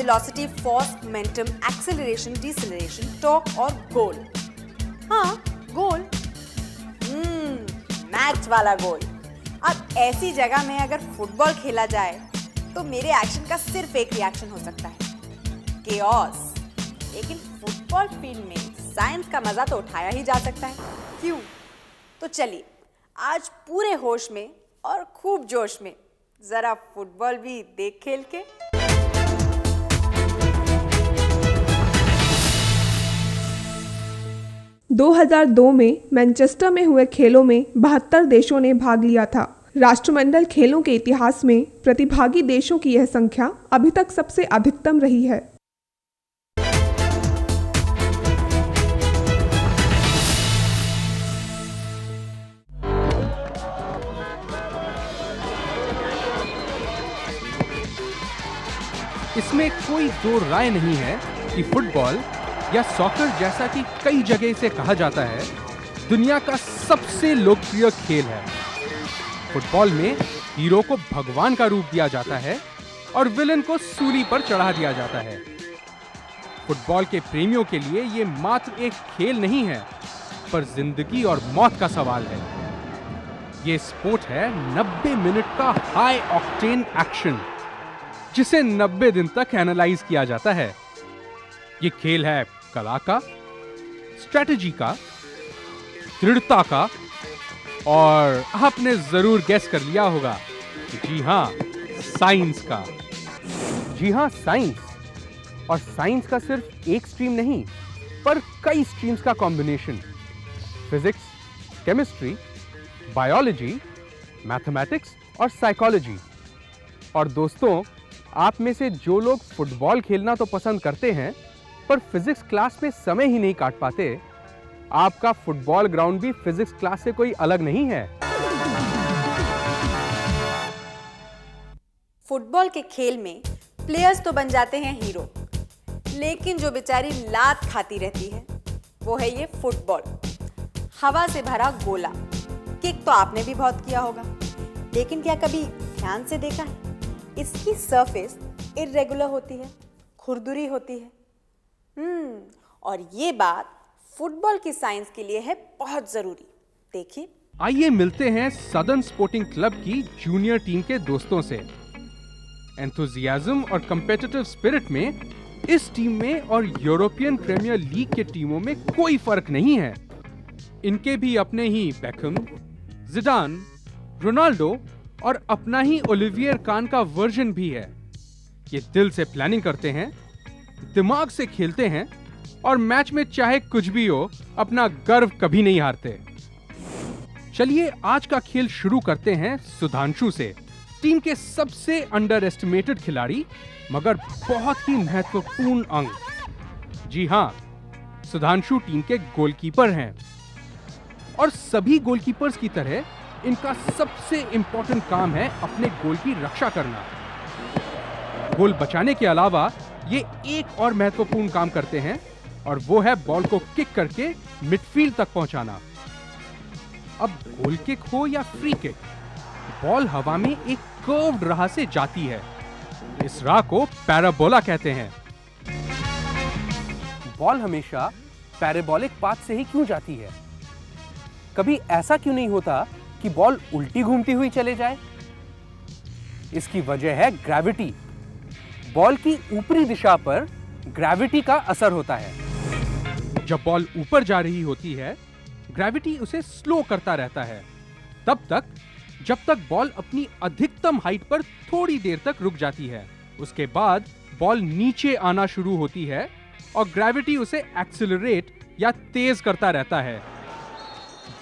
Velocity, force, momentum, acceleration, deceleration, torque और गोल। हाँ, गोल। Match वाला गोल। अब ऐसी जगह में अगर फुटबॉल खेला जाए तो मेरे एक्शन का सिर्फ एक रिएक्शन हो सकता है, केओस। लेकिन फुटबॉल फील्ड में साइंस का मजा तो उठाया ही जा सकता है, क्यों? तो चलिए आज पूरे होश में और खूब जोश में जरा फुटबॉल भी देख खेल के। – 2002 में मैनचेस्टर में हुए खेलों में 72 देशों ने भाग लिया था। राष्ट्रमंडल खेलों के इतिहास में प्रतिभागी देशों की यह संख्या अभी तक सबसे अधिकतम रही है। इसमें कोई दो राय नहीं है कि फुटबॉल या सॉकर, जैसा कि कई जगह से कहा जाता है, दुनिया का सबसे लोकप्रिय खेल है। फुटबॉल में हीरो को भगवान का रूप दिया जाता है और विलन को सूली पर चढ़ा दिया जाता है। फुटबॉल के प्रेमियों के लिए यह मात्र एक खेल नहीं है, पर जिंदगी और मौत का सवाल है। यह स्पोर्ट है 90 मिनट का हाई ऑक्टेन एक्शन, जिसे 90 दिन तक एनालाइज किया जाता है। यह खेल है कला का, स्ट्रेटजी का, दृढ़ता का, और आपने जरूर गेस कर लिया होगा, जी हां, साइंस का। जी हां, साइंस। और साइंस का सिर्फ एक स्ट्रीम नहीं, पर कई स्ट्रीम्स का combination. Physics, chemistry, biology, mathematics और साइकोलॉजी। और दोस्तों, आप में से जो लोग फुटबॉल खेलना तो पसंद करते हैं, पर फिजिक्स क्लास में समय ही नहीं काट पाते, आपका फुटबॉल ग्राउंड भी फिजिक्स क्लास से कोई अलग नहीं है। फुटबॉल के खेल में प्लेयर्स तो बन जाते हैं हीरो, लेकिन जो बेचारी लात खाती रहती है वो है ये फुटबॉल। हवा से भरा गोला। किक तो आपने भी बहुत किया होगा, लेकिन क्या कभी ध्यान से देखा है इसकी सरफेस इर्रेगुलर होती है, खुरदुरी होती है। और ये बात फुटबॉल की साइंस के लिए है बहुत जरूरी। देखिए, आइए मिलते हैं सदर्न स्पोर्टिंग क्लब की जूनियर टीम के दोस्तों से। एंथुजियाज्म और कम्पिटिटिव स्पिरिट में इस टीम में और यूरोपियन प्रीमियर लीग के टीमों में कोई फर्क नहीं है। इनके भी अपने ही बेकहम, जिडान, रोनाल्डो और अपना ही ओलिवियर कान का वर्जन भी है। ये दिल से प्लानिंग करते हैं, दिमाग से खेलते हैं, और मैच में चाहे कुछ भी हो, अपना गर्व कभी नहीं हारते। चलिए आज का खेल शुरू करते हैं सुधांशु से, टीम के सबसे अंडर एस्टिमेटेड खिलाड़ी, मगर बहुत ही महत्वपूर्ण अंग। जी हां, सुधांशु टीम के गोलकीपर हैं, और सभी गोलकीपर्स की तरह इनका सबसे इंपॉर्टेंट काम है अपने गोल की रक्षा करना। गोल बचाने के अलावा ये एक और महत्वपूर्ण काम करते हैं, और वो है बॉल को किक करके मिडफील्ड तक पहुंचाना। अब गोल किक हो या फ्री किक, बॉल हवा में एक कर्व्ड राह से जाती है। इस राह को पैराबोला कहते हैं। बॉल हमेशा पैराबोलिक पाथ से ही क्यों जाती है? कभी ऐसा क्यों नहीं होता कि बॉल उल्टी घूमती हुई चले जाए? इसकी वजह है ग्रेविटी। बॉल की ऊपरी दिशा पर ग्रेविटी का असर होता है। जब बॉल ऊपर जा रही होती है, ग्रेविटी उसे स्लो करता रहता है, तब तक जब तक बॉल अपनी अधिकतम हाइट पर थोड़ी देर तक रुक जाती है। उसके बाद बॉल नीचे आना शुरू होती है और ग्रेविटी उसे एक्सेलरेट या तेज करता रहता है।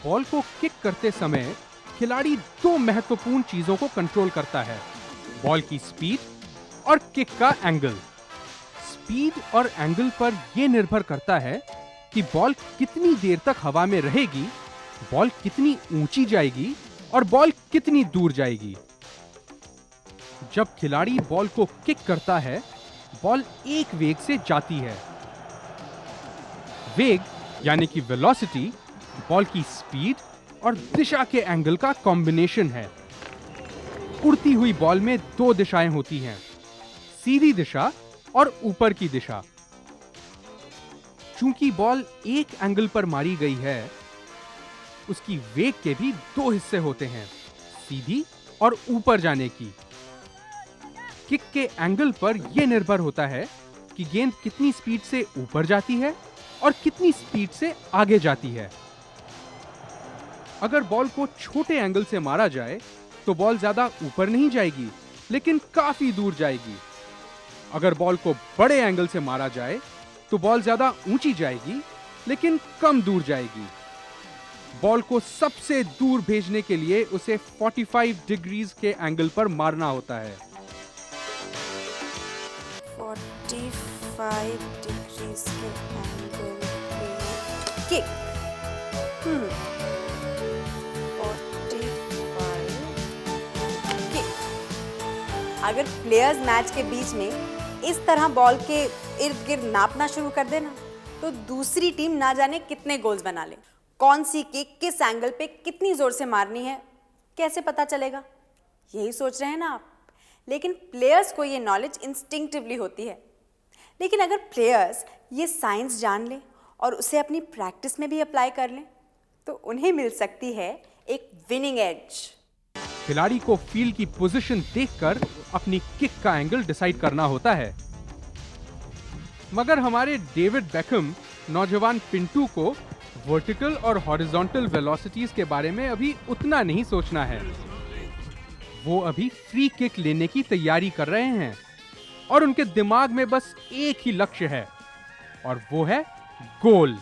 बॉल को किक करते समय खिलाड़ी दो महत्वपूर्ण चीजों को कंट्रोल करता है, बॉल की स्पीड और किक का एंगल। स्पीड और एंगल पर यह निर्भर करता है कि बॉल कितनी देर तक हवा में रहेगी, बॉल कितनी ऊंची जाएगी और बॉल कितनी दूर जाएगी। जब खिलाड़ी बॉल को किक करता है, बॉल एक वेग से जाती है। वेग यानी कि वेलोसिटी बॉल की स्पीड और दिशा के एंगल का कॉम्बिनेशन है। उड़ती हुई बॉल में दो दिशाएं होती हैं, सीधी दिशा और ऊपर की दिशा। चूंकि बॉल एक एंगल पर मारी गई है, उसकी वेग के भी दो हिस्से होते हैं, सीधी और ऊपर जाने की। किक के एंगल पर यह निर्भर होता है कि गेंद कितनी स्पीड से ऊपर जाती है और कितनी स्पीड से आगे जाती है। अगर बॉल को छोटे एंगल से मारा जाए तो बॉल ज्यादा ऊपर नहीं जाएगी, लेकिन काफी दूर जाएगी। अगर बॉल को बड़े एंगल से मारा जाए तो बॉल ज्यादा ऊंची जाएगी, लेकिन कम दूर जाएगी। बॉल को सबसे दूर भेजने के लिए उसे 45 डिग्रीज के एंगल पर मारना होता है। 45 डिग्रीज के एंगल पे किक। 45 किक। अगर प्लेयर्स मैच के बीच में इस तरह बॉल के इर्द गिर्द नापना शुरू कर देना, तो दूसरी टीम ना जाने कितने गोल्स बना ले। कौन सी किक किस एंगल पे कितनी जोर से मारनी है, कैसे पता चलेगा? यही सोच रहे हैं ना आप। लेकिन प्लेयर्स को ये नॉलेज इंस्टिंक्टिवली होती है। लेकिन अगर प्लेयर्स ये साइंस जान लें और उसे अपनी प्रैक्टिस में भी अप्लाई कर लें, तो उन्हें मिल सकती है एक विनिंग एज। खिलाड़ी को फील्ड की पोजीशन देखकर अपनी किक का एंगल डिसाइड करना होता है। मगर हमारे डेविड बेकहम नौजवान पिंटू को वर्टिकल और हॉरिजॉन्टल वेलोसिटीज के बारे में अभी उतना नहीं सोचना है। वो अभी फ्री किक लेने की तैयारी कर रहे हैं और उनके दिमाग में बस एक ही लक्ष्य है, और वो है गोल।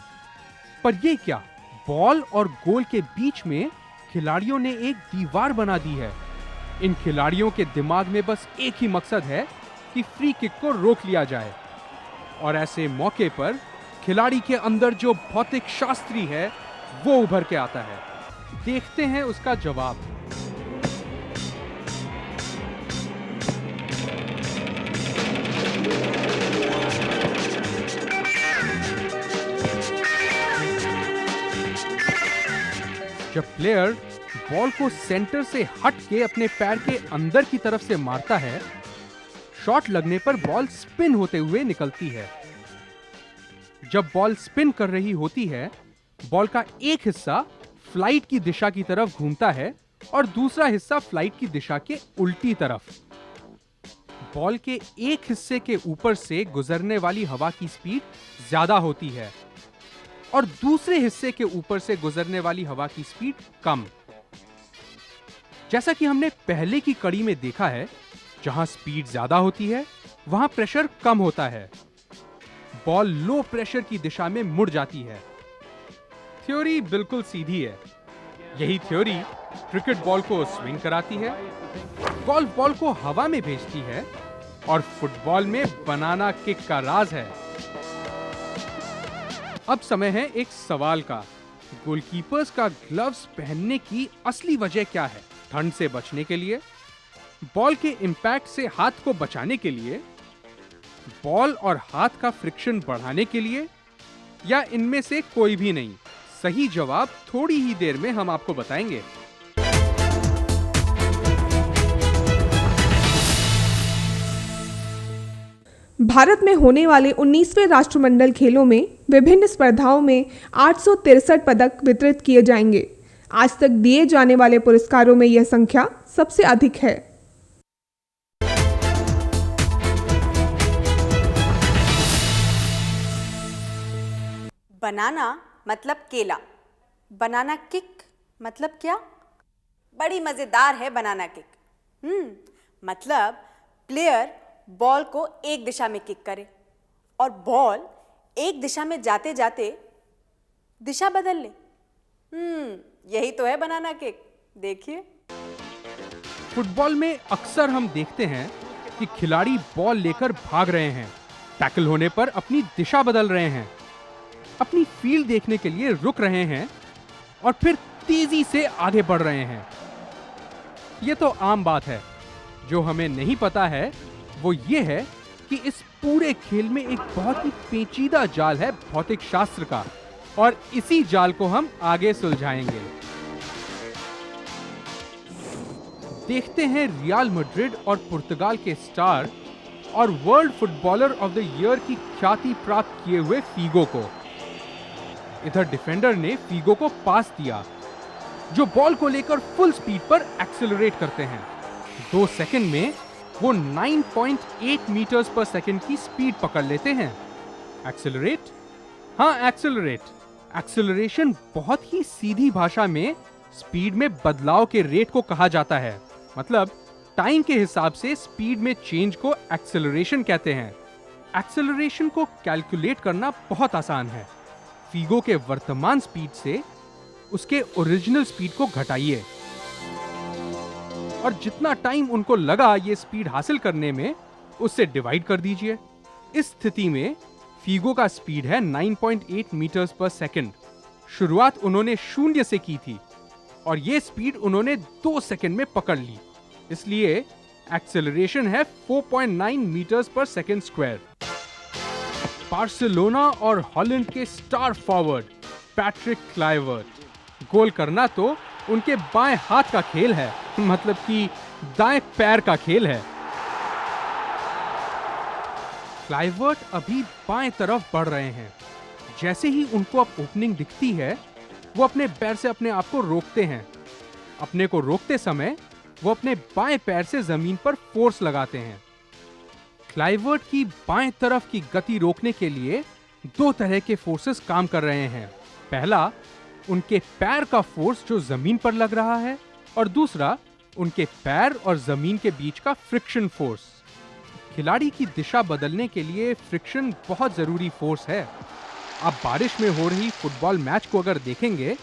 पर ये क्या, बॉल और गोल के बीच में खिलाड़ियों ने एक दीवार बना दी है। इन खिलाड़ियों के दिमाग में बस एक ही मकसद है कि फ्री किक को रोक लिया जाए। और ऐसे मौके पर खिलाड़ी के अंदर जो भौतिक शास्त्री है वो उभर के आता है। देखते हैं उसका जवाब। जब प्लेयर बॉल को सेंटर से हट के अपने पैर के अंदर की तरफ से मारता है, शॉट लगने पर बॉल स्पिन होते हुए निकलती है। जब बॉल स्पिन कर रही होती है, बॉल का एक हिस्सा फ्लाइट की दिशा की तरफ घूमता है और दूसरा हिस्सा फ्लाइट की दिशा के उल्टी तरफ। बॉल के एक हिस्से के ऊपर से गुजरने वाली हवा की स्पीड ज्यादा होती है और दूसरे हिस्से के ऊपर से गुजरने वाली हवा की स्पीड कम। जैसा कि हमने पहले की कड़ी में देखा है, जहां स्पीड ज्यादा होती है वहां प्रेशर कम होता है। बॉल लो प्रेशर की दिशा में मुड़ जाती है। थ्योरी बिल्कुल सीधी है। यही थ्योरी क्रिकेट बॉल को स्विंग कराती है, गोल्फ बॉल को हवा में भेजती है और फुटबॉल में बनाना किक का राज है। अब समय है एक सवाल का। गोलकीपर्स का ग्लव्स पहनने की असली वजह क्या है? ठंड से बचने के लिए, बॉल के इंपैक्ट से हाथ को बचाने के लिए, बॉल और हाथ का फ्रिक्शन बढ़ाने के लिए, या इनमें से कोई भी नहीं? सही जवाब थोड़ी ही देर में हम आपको बताएंगे। भारत में होने वाले 19वें राष्ट्रमंडल खेलों में विभिन्न स्पर्धाओं में 863 पदक वितरित किए जाएंगे। आज तक दिए जाने वाले पुरस्कारों में यह संख्या सबसे अधिक है। बनाना मतलब केला, बनाना किक मतलब क्या? बड़ी मजेदार है बनाना किक। मतलब प्लेयर बॉल को एक दिशा में किक करे और बॉल एक दिशा में जाते जाते दिशा बदल ले। यही तो है बनाना किक। देखिए, फुटबॉल में अक्सर हम देखते हैं कि खिलाड़ी बॉल लेकर भाग रहे हैं, टैकल होने पर अपनी दिशा बदल रहे हैं, अपनी फील्ड देखने के लिए रुक रहे हैं और फिर तेजी से आगे बढ़ रहे हैं। यह तो आम बात है। जो हमें नहीं पता है वो ये है कि इस पूरे खेल में एक बहुत ही पेचीदा जाल है भौतिक शास्त्र का, और इसी जाल को हम आगे सुलझाएंगे। देखते हैं रियल मैड्रिड और पुर्तगाल के स्टार और world footballer of the year की ख्याति प्राप्त किए हुए फीगो को। इधर डिफेंडर ने फीगो को पास दिया, जो बॉल को लेकर फुल स्पीड पर एक्सेलरेट करते हैं। 2 सेकंड में वो 9.8 मीटर्स पर सेकंड की स्पीड पकड़ लेते हैं। एक्सेलरेट? हाँ, एक्सेलरेट। एक्सेलरेशन बहुत ही सीधी भाषा में स्पीड में बदलाव के रेट को कहा जाता है। मतलब टाइम के हिसाब से स्पीड में चेंज को एक्सेलरेशन कहते हैं। एक्सेलरेशन को कैलकुलेट करना बहुत आसान है। फीगो के वर्तमान स्पीड से उसके ओरिजिनल स्पीड को घटाइए और जितना टाइम उनको लगा ये स्पीड हासिल करने में, उससे डिवाइड कर दीजिए। इस स्थिति में फीगो का स्पीड है 9.8 मीटर्स पर सेकंड। शुरुआत उन्होंने 0 से की थी और ये स्पीड उन्होंने 2 सेकंड में पकड़ ली, इसलिए एक्सेलरेशन है 4.9 मीटर्स पर सेकंड स्क्वायर। बार्सिलोना और हॉलैंड के स्टार फॉरवर्ड पैट्रिक क्लाइवर्ट। गोल करना तो उनके बाएं हाथ का खेल है, मतलब कि दाएं पैर का खेल है। क्लाइवर्ट अभी बाएं तरफ बढ़ रहे हैं। जैसे ही उनको अब ओपनिंग दिखती है, वो अपने पैर से अपने आप को रोकते हैं। अपने को रोकते समय वो अपने बाएं पैर से जमीन पर फोर्स लगाते हैं। क्लाइवर्ट की बाएं तरफ की गति रोकने के लिए 2 तरह के फोर्सेस काम कर रहे हैं। पहला, उनके पैर का फोर्स जो जमीन पर लग रहा है, और दूसरा उनके पैर और जमीन के बीच का फ्रिक्शन फोर्स। खिलाड़ी की दिशा बदलने के लिए फ्रिक्शन बहुत जरूरी फोर्स है। आप बारिश में हो रही फुटबॉल मैच को अगर देखेंगे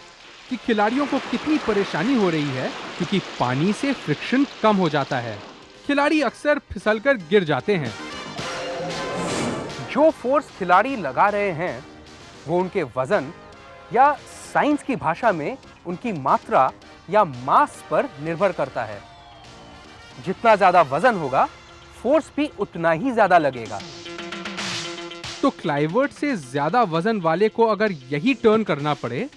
कि खिलाड़ियों को कितनी परेशानी हो रही है, क्योंकि पानी से फ्रिक्शन कम हो जाता है। खिलाड़ी अक्सर फिसलकर गिर जाते हैं। जो फोर्स खिलाड़ी लगा रहे हैं वो उनके वजन या साइंस की भाषा में उनकी मात्रा या मास पर निर्भर करता है। जितना ज्यादा वजन होगा, फोर्स भी उतना ही ज्यादा लगेगा। तो क्लाइवर्ट से ज्यादा वजन वाले को अगर यही टर्न करना पड़े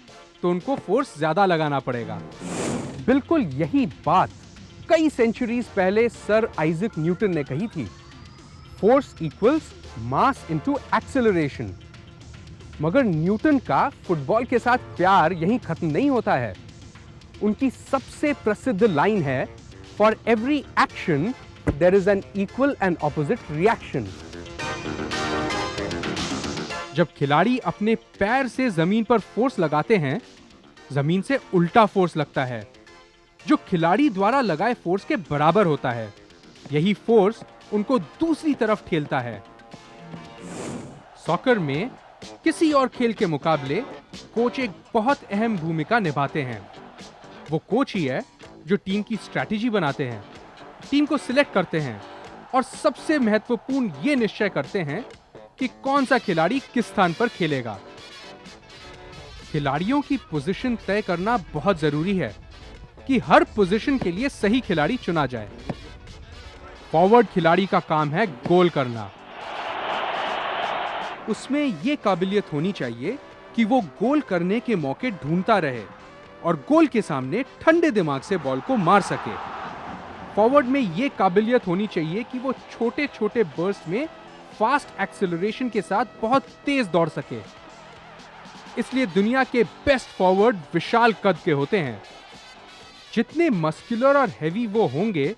तो उनको फोर्स ज्यादा लगाना पड़ेगा। बिल्कुल यही बात कई सेंचुरीज पहले सर आइजक न्यूटन ने कही थी, force equals mass into acceleration. मगर न्यूटन का फुटबॉल के साथ प्यार यहीं खत्म नहीं होता है। उनकी सबसे प्रसिद्ध लाइन है, for every action there is an equal and opposite reaction. जब खिलाड़ी अपने पैर से जमीन पर फोर्स लगाते हैं, जमीन से उल्टा फोर्स लगता है, जो खिलाड़ी द्वारा लगाए फोर्स के बराबर होता है। यही फोर्स उनको दूसरी तरफ ठेलता है। सॉकर में किसी और खेल के मुकाबले कोच एक बहुत अहम भूमिका निभाते हैं। वो कोच ही है जो टीम की स्ट्रैटेजी बनाते हैं, टीम को सिलेक्ट करते हैं और सबसे महत्वपूर्ण ये निश्चय करते हैं कि कौन सा खिलाड़ी किस स्थान पर खेलेगा। खिलाड़ियों की पोजीशन तय करना बहुत जरूरी है कि हर पोजीशन के लिए सही खिलाड़ी चुना जाए। फॉरवर्ड खिलाड़ी का काम है गोल करना। उसमें यह काबिलियत होनी चाहिए कि वो गोल करने के मौके ढूंढता रहे और गोल के सामने ठंडे दिमाग से बॉल को मार सके। फॉरवर्ड में यह काबिलियत होनी चाहिए कि वो छोटे छोटे बर्स्ट में फास्ट एक्सेलरेशन के साथ बहुत तेज दौड़ सके। इसलिए दुनिया के बेस्ट फॉरवर्ड विशाल कद के होते हैं। जितने मस्कुलर और हेवी वो होंगे,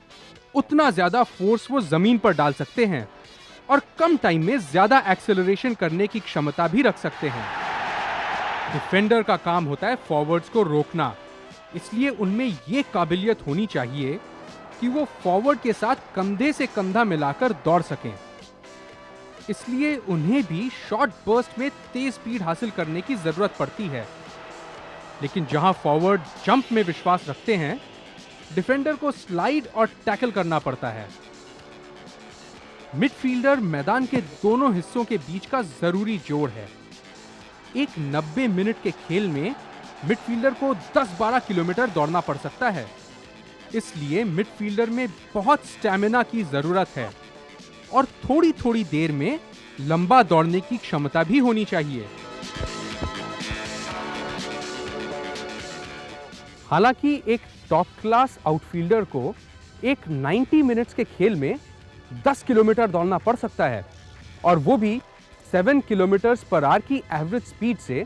उतना ज्यादा फोर्स वो जमीन पर डाल सकते हैं और कम टाइम में ज्यादा एक्सेलरेशन करने की क्षमता भी रख सकते हैं। डिफेंडर का काम होता है फॉरवर्ड्स को रोकना, इसलिए उनमें यह काबिलियत होनी चाहिए कि वो फॉरवर्ड के साथ कंधे से कंधा मिलाकर दौड़ सकें। इसलिए उन्हें भी शॉर्ट बर्स्ट में तेज स्पीड हासिल करने की जरूरत पड़ती है। लेकिन जहां फॉरवर्ड जंप में विश्वास रखते हैं, डिफेंडर को स्लाइड और टैकल करना पड़ता है। मिडफील्डर मैदान के दोनों हिस्सों के बीच का जरूरी जोड़ है। एक 90 मिनट के खेल में मिडफील्डर को 10-12 किलोमीटर दौड़ना पड़ सकता है। इसलिए मिडफील्डर में बहुत स्टैमिना की जरूरत है और थोड़ी थोड़ी देर में लंबा दौड़ने की क्षमता भी होनी चाहिए। हालांकि एक टॉप क्लास आउटफील्डर को एक 90 मिनट्स के खेल में 10 किलोमीटर दौड़ना पड़ सकता है, और वो भी 7 किलोमीटर्स पर आवर की एवरेज स्पीड से,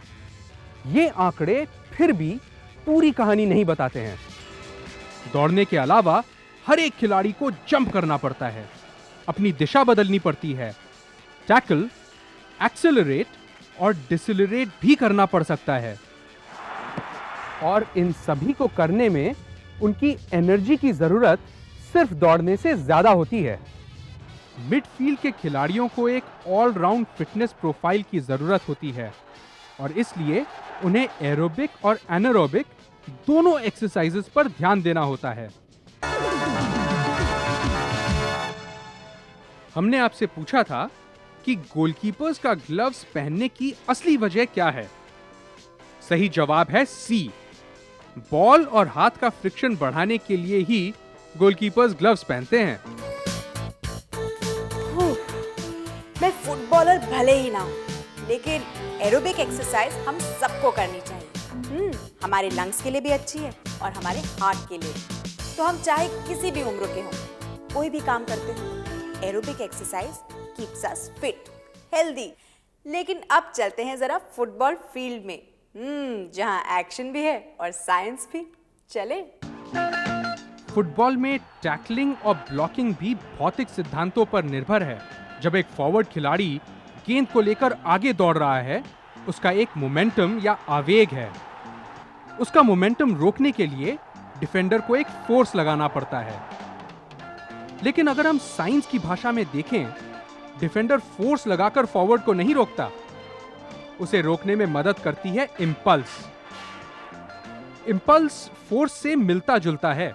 ये आंकड़े फिर भी पूरी कहानी नहीं बताते हैं। दौड़ने के अलावा हर एक खिलाड़ी को जंप करना पड़ता है, अपनी दिशा बदलनी पड़ती है, टैकल, एक्सेलरेट और डिसेलरेट भी करना पड़ सकता है। और इन सभी को करने में उनकी एनर्जी की जरूरत सिर्फ दौड़ने से ज्यादा होती है। मिडफील्ड के खिलाड़ियों को एक ऑलराउंड फिटनेस प्रोफाइल की जरूरत होती है, और इसलिए उन्हें एरोबिक और एनारोबिक दोनों एक्सरसाइजेस पर ध्यान देना होता है। हमने आपसे पूछा था कि गोलकीपर्स का ग्लव्स पहनने की असली वजह क्या है। सही जवाब है सी। बॉल और हाथ का फ्रिक्शन बढ़ाने के लिए ही गोलकीपर्स ग्लव्स पहनते हैं। मैं फुटबॉलर भले ही ना हूं, लेकिन एरोबिक एक्सरसाइज हम सबको करनी चाहिए। हमारे लंग्स के लिए भी अच्छी है और हमारे हार्ट के लिए। तो हम चाहे किसी भी उम्र के हों, कोई भी काम करते हो, aerobic exercise keeps us fit, healthy. लेकिन अब चलते हैं जरा फुटबॉल फील्ड में, जहां एक्शन भी है और साइंस भी। चले। फुटबॉल में टैकलिंग और ब्लॉकिंग भी भौतिक सिद्धांतों पर निर्भर है। जब एक फॉरवर्ड खिलाड़ी गेंद को लेकर आगे दौड़ रहा है, उसका एक मोमेंटम या आवेग है। उसका मोमेंटम रोकने के लिए डिफेंडर को एक फोर्स लगाना पड़ता है। लेकिन अगर हम साइंस की भाषा में देखें, डिफेंडर फोर्स लगाकर फॉरवर्ड को नहीं रोकता, उसे रोकने में मदद करती है इंपल्स। इंपल्स फोर्स से मिलता जुलता है।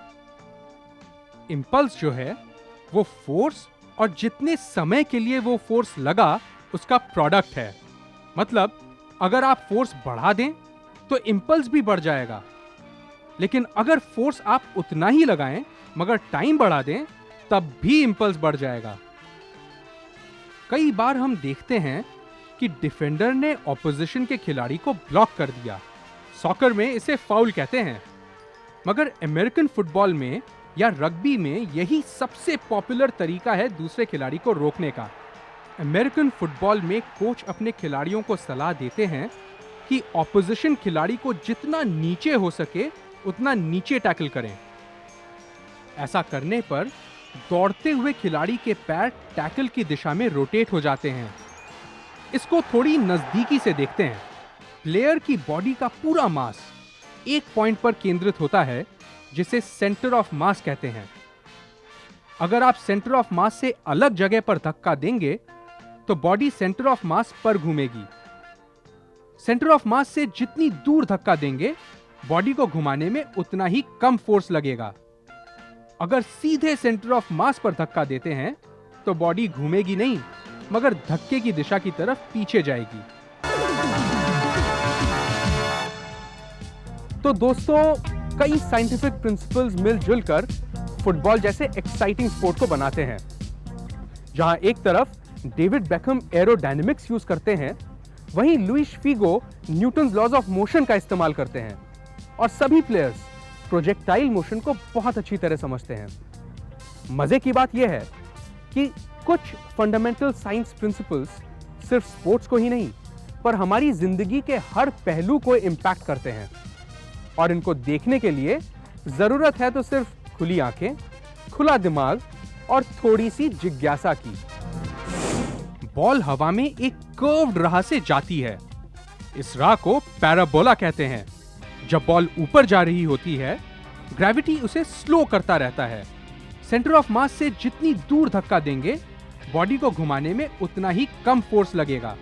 इंपल्स जो है वो फोर्स और जितने समय के लिए वो फोर्स लगा उसका प्रोडक्ट है। मतलब अगर आप फोर्स बढ़ा दें तो इंपल्स भी बढ़ जाएगा, लेकिन अगर फोर्स आप उतना ही लगाएं मगर टाइम बढ़ा दें तब भी इंपल्स बढ़ जाएगा। कई बार हम देखते हैं कि डिफेंडर ने ऑपोजिशन के खिलाड़ी को ब्लॉक कर दिया। सॉकर में इसे फाउल कहते हैं, मगर अमेरिकन फुटबॉल में या रग्बी में यही सबसे पॉपुलर तरीका है दूसरे खिलाड़ी को रोकने का। अमेरिकन फुटबॉल में कोच अपने खिलाड़ियों को सलाह देते हैं कि ऑपोजिशन खिलाड़ी को जितना नीचे हो सके उतना नीचे टैकल करें। ऐसा करने पर दौड़ते हुए खिलाड़ी के पैर टैकल की दिशा में रोटेट हो जाते हैं। इसको थोड़ी नजदीकी से देखते हैं। प्लेयर की बॉडी का पूरा मास एक पॉइंट पर केंद्रित होता है, जिसे सेंटर ऑफ मास कहते हैं। अगर आप सेंटर ऑफ मास से अलग जगह पर धक्का देंगे तो बॉडी सेंटर ऑफ मास पर घूमेगी। सेंटर ऑफ मास से जितनी दूर धक्का देंगे, बॉडी को घुमाने में उतना ही कम फोर्स लगेगा। अगर सीधे सेंटर ऑफ मास पर धक्का देते हैं तो बॉडी घूमेगी नहीं, मगर धक्के की दिशा की तरफ पीछे जाएगी। तो दोस्तों, कई साइंटिफिक प्रिंसिपल्स मिलजुल कर फुटबॉल जैसे एक्साइटिंग स्पोर्ट को बनाते हैं। जहां एक तरफ डेविड बेकहम एरोडायनेमिक्स यूज करते हैं, वहीं Luis Figo Newton laws of motion का इस्तेमाल करते हैं, और सभी प्लेयर्स प्रोजेक्टाइल मोशन को बहुत अच्छी तरह समझते हैं। मजे की बात यह है कि कुछ फंडामेंटल साइंस प्रिंसिपल्स सिर्फ स्पोर्ट्स को ही नहीं, पर हमारी जिंदगी के हर पहलू को इंपैक्ट करते हैं, और इनको देखने के लिए जरूरत है तो सिर्फ खुली आंखें, खुला दिमाग और थोड़ी सी जिज्ञासा की। बॉल हवा में एक कर्व्ड राह से जाती है। इस राह को पैराबोला कहते हैं। जब बॉल ऊपर जा रही होती है, ग्रेविटी उसे स्लो करता रहता है। सेंटर ऑफ मास से जितनी दूर धक्का देंगे, बॉडी को घुमाने में उतना ही कम फोर्स लगेगा।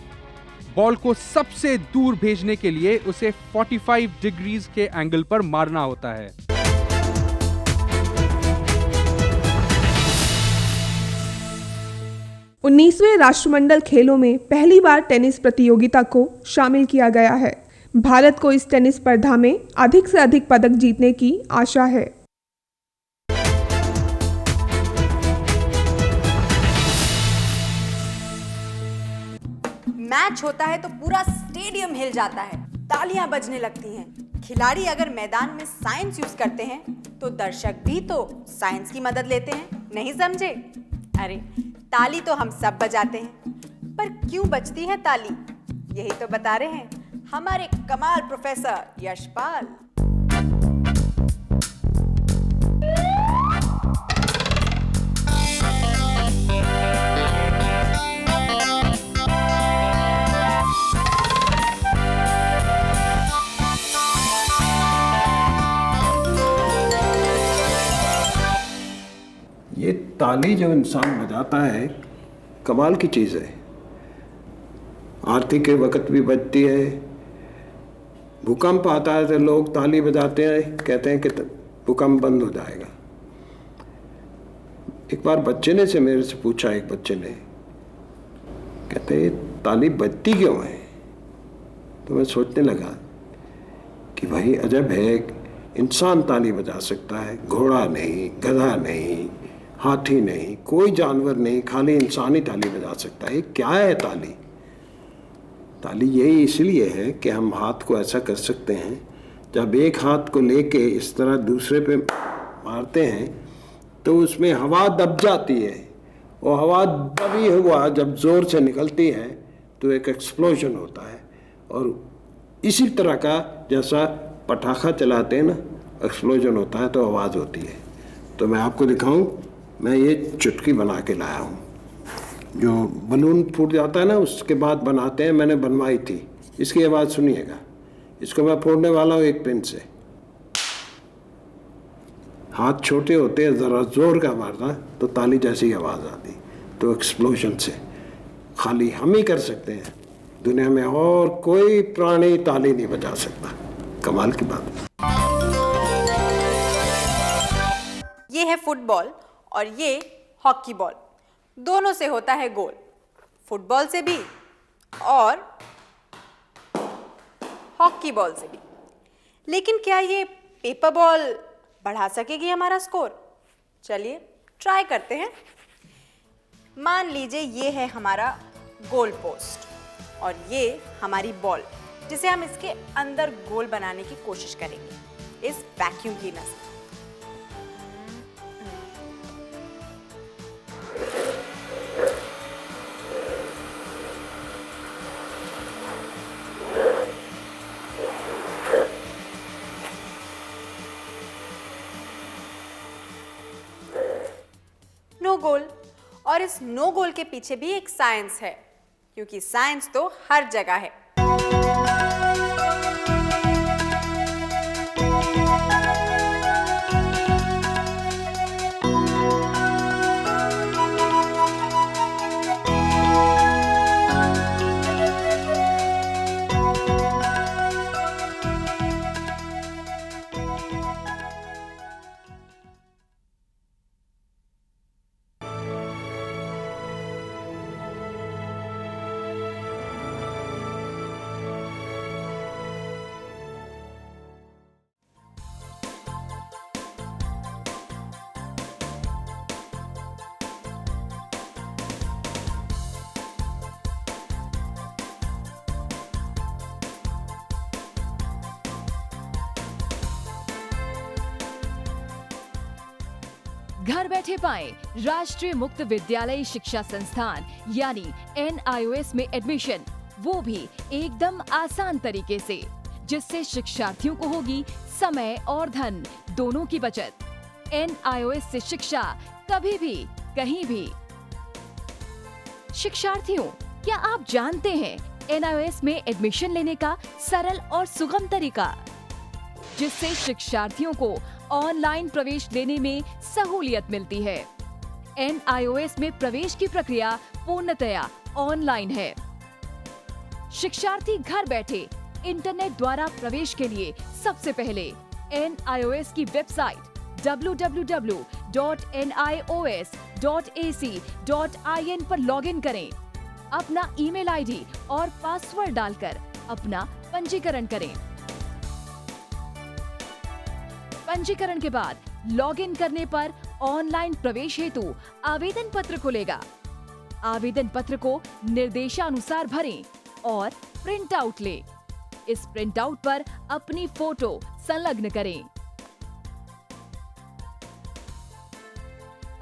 बॉल को सबसे दूर भेजने के लिए उसे 45 डिग्रीज के एंगल पर मारना होता है। उन्नीसवें राष्ट्रमंडल खेलों में पहली बार टेनिस प्रतियोगिता को शामिल किया गया है। भारत को इस टेनिस स्पर्धा में अधिक से अधिक पदक जीतने की आशा है। मैच होता है तो पूरा स्टेडियम हिल जाता है, तालियां बजने लगती हैं। खिलाड़ी अगर मैदान में साइंस यूज करते हैं तो दर्शक भी तो साइंस की मदद लेते हैं, नहीं समझे? अरे ताली तो हम सब बजाते हैं, पर क्यों बजती है ताली, यही तो बता रहे हैं हमारे कमाल प्रोफेसर यशपाल। ये ताली जो इंसान बजाता है कमाल की चीज़ है। आरती के वक्त भी बजती है, भूकंप आता है तो लोग ताली बजाते हैं, कहते हैं कि भूकंप बंद हो जाएगा। एक बार बच्चे ने से मेरे से पूछा, एक बच्चे ने, कहते हैं ताली बजती क्यों है? तो मैं सोचने लगा कि भाई अजब है, इंसान ताली बजा सकता है, घोड़ा नहीं, गधा नहीं, हाथी नहीं, कोई जानवर नहीं, खाली इंसान ही ताली बजा सकता है। क्या है ताली? ताली यही इसलिए है कि हम हाथ को ऐसा कर सकते हैं, जब एक हाथ को लेके इस तरह दूसरे पे मारते हैं तो उसमें हवा दब जाती है, और हवा दबी हुआ जब ज़ोर से निकलती है तो एक एक्सप्लोजन होता है। और इसी तरह का जैसा पटाखा चलाते हैं ना, एक्सप्लोजन होता है तो आवाज़ होती है। तो मैं आपको दिखाऊं, मैं ये चुटकी बना के लाया हूँ, जो बलून फूट जाता है ना उसके बाद बनाते हैं, मैंने बनवाई थी। इसकी आवाज़ सुनिएगा। इसको मैं फोड़ने वाला हूँ एक पिन से। हाथ छोटे होते हैं, ज़रा ज़ोर का मारना तो ताली जैसी आवाज़ आती, तो एक्सप्लोजन से खाली हम ही कर सकते हैं, दुनिया में और कोई प्राणी ताली नहीं बजा सकता। कमाल की बात है। ये है फुटबॉल और ये हॉकी बॉल, दोनों से होता है गोल, फुटबॉल से भी और हॉकी बॉल से भी। लेकिन क्या ये पेपर बॉल बढ़ा सकेगी हमारा स्कोर? चलिए ट्राई करते हैं। मान लीजिए ये है हमारा गोल पोस्ट और ये हमारी बॉल, जिसे हम इसके अंदर गोल बनाने की कोशिश करेंगे इस वैक्यूम क्लीनर से। नो गोल। और इस नो गोल के पीछे भी एक साइंस है, क्योंकि साइंस तो हर जगह है। घर बैठे पाएं राष्ट्रीय मुक्त विद्यालय शिक्षा संस्थान यानी NIOS में एडमिशन, वो भी एकदम आसान तरीके से, जिससे शिक्षार्थियों को होगी समय और धन दोनों की बचत। NIOS से शिक्षा कभी भी कहीं भी। शिक्षार्थियों, क्या आप जानते हैं NIOS में एडमिशन लेने का सरल और सुगम तरीका, जिससे शिक्षार्थियों को ऑनलाइन प्रवेश लेने में सहूलियत मिलती है। NIOS में प्रवेश की प्रक्रिया पूर्णतया ऑनलाइन है। शिक्षार्थी घर बैठे इंटरनेट द्वारा प्रवेश के लिए सबसे पहले NIOS की वेबसाइट www.nios.ac.in पर लॉगिन करें। अपना ईमेल आईडी और पासवर्ड डालकर अपना पंजीकरण करें। पंजीकरण के बाद लॉगिन करने पर ऑनलाइन प्रवेश हेतु आवेदन पत्र खुलेगा। आवेदन पत्र को निर्देशानुसार भरें और प्रिंट आउट लें। इस प्रिंट आउट पर अपनी फोटो संलग्न करें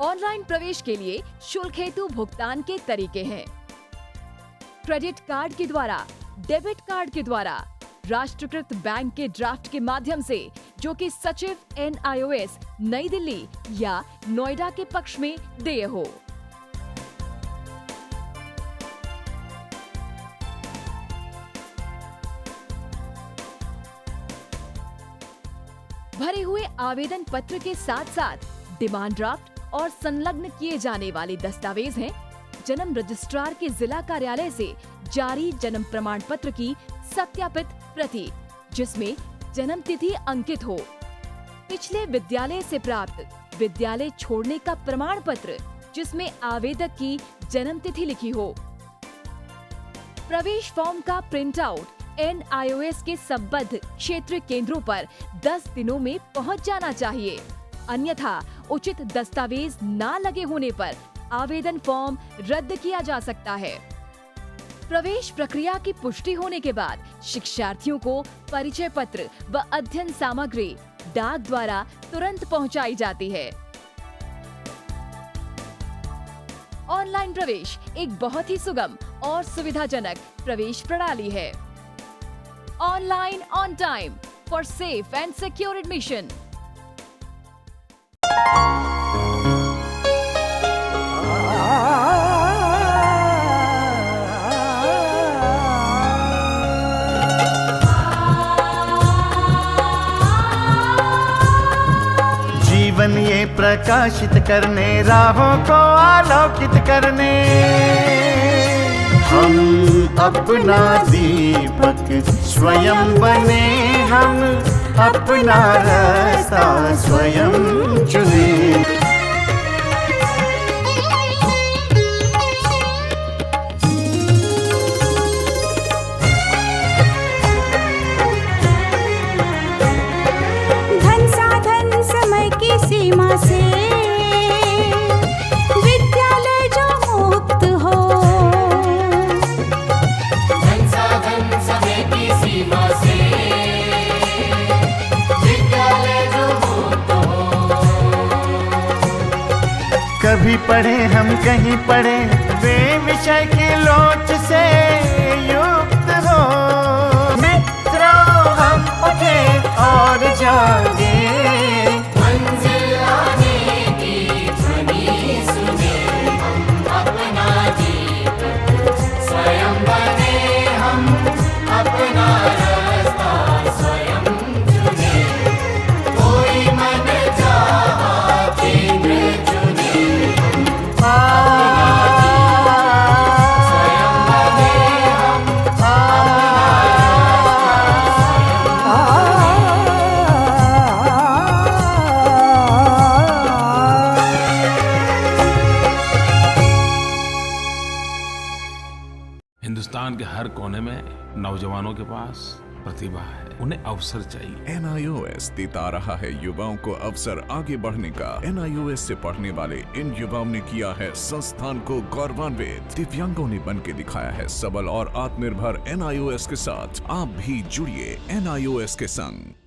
ऑनलाइन प्रवेश के लिए शुल्क हेतु भुगतान के तरीके हैं: क्रेडिट कार्ड के द्वारा, डेबिट कार्ड के द्वारा, राष्ट्रीयकृत बैंक के ड्राफ्ट के माध्यम से, जो कि सचिव NIOS नई दिल्ली या नोएडा के पक्ष में देय हो। भरे हुए आवेदन पत्र के साथ साथ डिमांड ड्राफ्ट और संलग्न किए जाने वाले दस्तावेज हैं: जन्म रजिस्ट्रार के जिला कार्यालय से जारी जन्म प्रमाण पत्र की सत्यापित प्रति, जिसमें जन्म तिथि अंकित हो, पिछले विद्यालय से प्राप्त विद्यालय छोड़ने का प्रमाण पत्र, जिसमें आवेदक की जन्म तिथि लिखी हो, प्रवेश फॉर्म का प्रिंट आउट NIOS के संबद्ध क्षेत्रीय केंद्रों पर 10 दिनों में पहुंच जाना चाहिए, अन्यथा उचित दस्तावेज ना लगे होने पर आवेदन फॉर्म रद्द किया जा सकता है। प्रवेश प्रक्रिया की पुष्टि होने के बाद शिक्षार्थियों को परिचय पत्र व अध्ययन सामग्री डाक द्वारा तुरंत पहुंचाई जाती है। ऑनलाइन प्रवेश एक बहुत ही सुगम और सुविधाजनक प्रवेश प्रणाली है। Online on time for safe and secure admission. जीवन ये प्रकाशित करने, राहों को आलोकित करने, हम अपना दीपक स्वयं बने, हम अपना रास्ता स्वयं चुने। धन साधन समय की सीमा से विद्यालय जो मुक्त हो, धन साधन समय की सीमा से विद्यालय जो मुक्त हो। कभी पढ़े हम कहीं पढ़े, वे विषय की लोच से युक्त हो। मित्रों हम उठे और जागे, मंजिल आने की ध्वनि सुने, हम अपना दीपक स्वयं बने, हम अपना रास्ता स्वयं चुने, कोई मन चाहा केंद्र चुने, स्वयं बने, हम हिंदुस्तान के हर कोने में नौजवानों के पास प्रतिभा है, उन्हें अवसर चाहिए। NIOS देता रहा है युवाओं को अवसर आगे बढ़ने का। NIOS से पढ़ने वाले इन युवाओं ने किया है संस्थान को गौरवान्वित। दिव्यांगों ने बन के दिखाया है सबल और आत्मनिर्भर। NIOS के साथ आप भी जुड़िए NIOS के संग।